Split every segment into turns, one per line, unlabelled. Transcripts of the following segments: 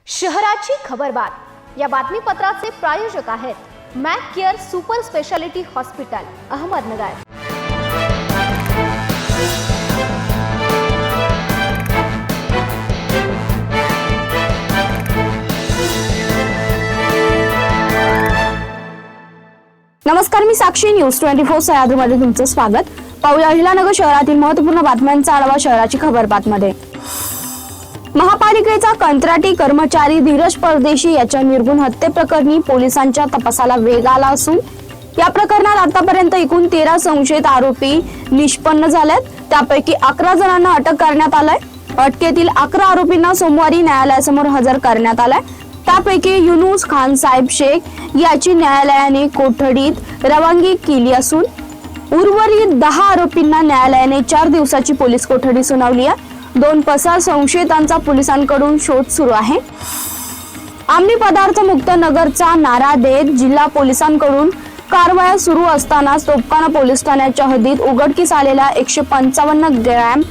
शहराची खबरबात या बातमीपत्राचे प्रायोजक आहेत Mac care super speciality hospital Ahmednagar.
नमस्कार, मी साक्षी न्यूज 24 सह्याद्रीमध्ये तुमचं स्वागत। पाहूया अहिल्यानगर शहरातील महत्त्वपूर्ण बातम्यांचा आढावा शहराची खबरबातमध्ये। महापालिकेचा कंत्राटी कर्मचारी धीरज परदेशी याच्या निर्गुण हत्येप्रकरणी पोलिसांच्या तपासाला वेग आला असून या प्रकरणात आतापर्यंत एकूण 13 संशयित आरोपी निष्पन्न झालेत। त्यापैकी 11 जणांना अटक करण्यात आलाय। अटकेतील 11 आरोपींना सोमवारी न्यायालयासमोर हजर करण्यात आलाय। त्यापैकी युनुस खान साहेब शेख याची न्यायालयाने कोठडीत रवानगी केली असून उर्वरित 10 आरोपींना न्यायालयाने 4 दिवसाची पोलीस कोठडी सुनावली आहे। 2 पसार संशयितांचा पोलिसांकडून शोध सुरू आहे। अंमली पदार्थ मुक्त नगरचा नारा देत जिल्हा पोलिसांकडून कारवाया सुरू असताना तोपखाना पोलीस ठाण्याच्या हद्दीत उघडकीस आलेल्या 155 ग्रॅम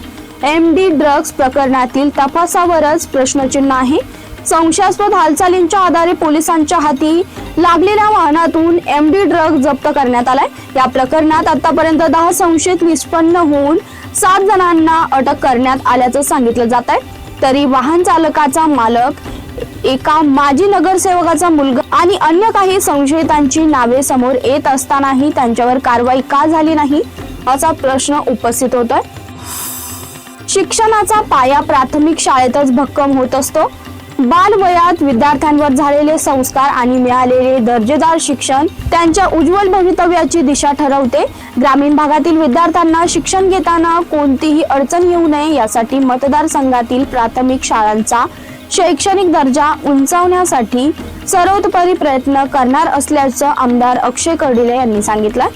MD ड्रग्ज प्रकरणातील तपासावरच प्रश्नचिन्ह आहे। संशयास्पद हालचालींच्या आधारे पोलिसांच्या हाती लागलेल्या वाहनातून MD ड्रग्ज जप्त करण्यात आलाय। या प्रकरणात आतापर्यंत 10 संशयित निष्पन्न होऊन 7 जणांना अटक करण्यात आल्याचं सांगितलं जात आहे। तरी वाहन चालकाचा मालक, एका माजी नगरसेवकाचा मुलगा आणि अन्य काही संशयितांची नावे समोर येत असतानाही त्यांच्यावर कारवाई का झाली नाही असा प्रश्न उपस्थित होतोय। शिक्षणाचा पाया प्राथमिक शाळेतच भक्कम होत असतो। बालवयात विद्यार्थ्यांवर झालेले संस्कार आणि मिळालेले दर्जेदार शिक्षण त्यांच्या उज्ज्वल भवितव्याची दिशा ठरवते। ग्रामीण भागातील विद्यार्थ्यांना शिक्षण घेताना कोणतीही अडचण येऊ नये यासाठी मतदारसंघातील प्राथमिक शाळांचा शैक्षणिक दर्जा उंचावण्यासाठी सर्वतोपरी प्रयत्न करणार असल्याचं आमदार अक्षय कर्डिले यांनी सांगितलं।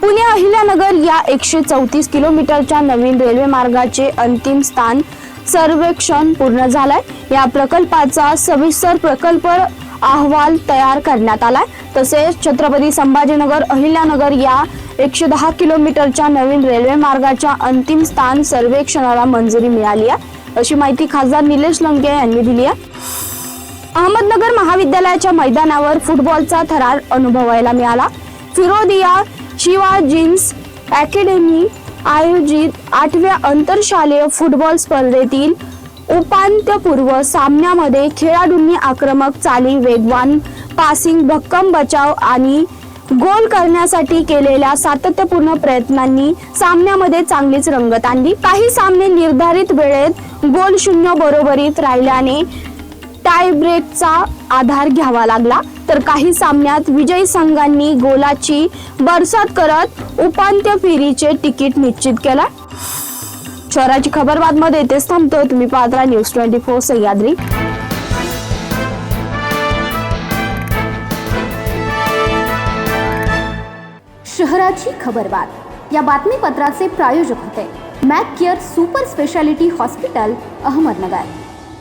पुणे अहिल्यानगर या 134 किलोमीटरच्या नवीन रेल्वे मार्गाचे अंतिम स्थान सर्वेक्षण पूर्ण झालाय। या प्रकल्पाचा सविस्तर प्रकल्प अहवाल तयार करण्यात आलाय। तसेच छत्रपती संभाजीनगर अहिल्यानगर या 110 किलोमीटरच्या नवीन रेल्वे मार्गाच्या अंतिम स्थान सर्वेक्षणाला मंजुरी मिळाली आहे, अशी माहिती खासदार निलेश लंके यांनी दिली आहे। अहमदनगर महाविद्यालयाच्या मैदानावर फुटबॉलचा थरार अनुभवायला मिळाला। फिरोदिया शिवाजीन्स अकॅडमी आयोजित 8व्या आंतरशालेय फुटबॉल स्पर्धेतील उपांत्यपूर्व सामन्यामध्ये खेळाडूंनी आक्रमक चाली, वेगवान पासिंग, भक्कम बचाव आणि गोल करण्यासाठी केलेल्या सातत्यपूर्ण प्रयत्नांनी सामन्यामध्ये चांगलीच रंगत आणली। काही सामने निर्धारित वेळेत गोल शून्य बरोबरीत राहिल्याने टाय ब्रेकचा आधार घ्यावा लागला, तर काही सामन्यात विजयी संघांनी गोलाची बरसात करत उपांत्य फेरीचे तिकीट निश्चित केला। शहराची खबरबातमध्ये इथेच थांबतो। तुम्ही पाहत राहा न्यूज 24 सह्याद्री।
शहराची खबरबात या बातमीपत्राचे प्रायोजक होते Mac care super speciality hospital Ahmednagar.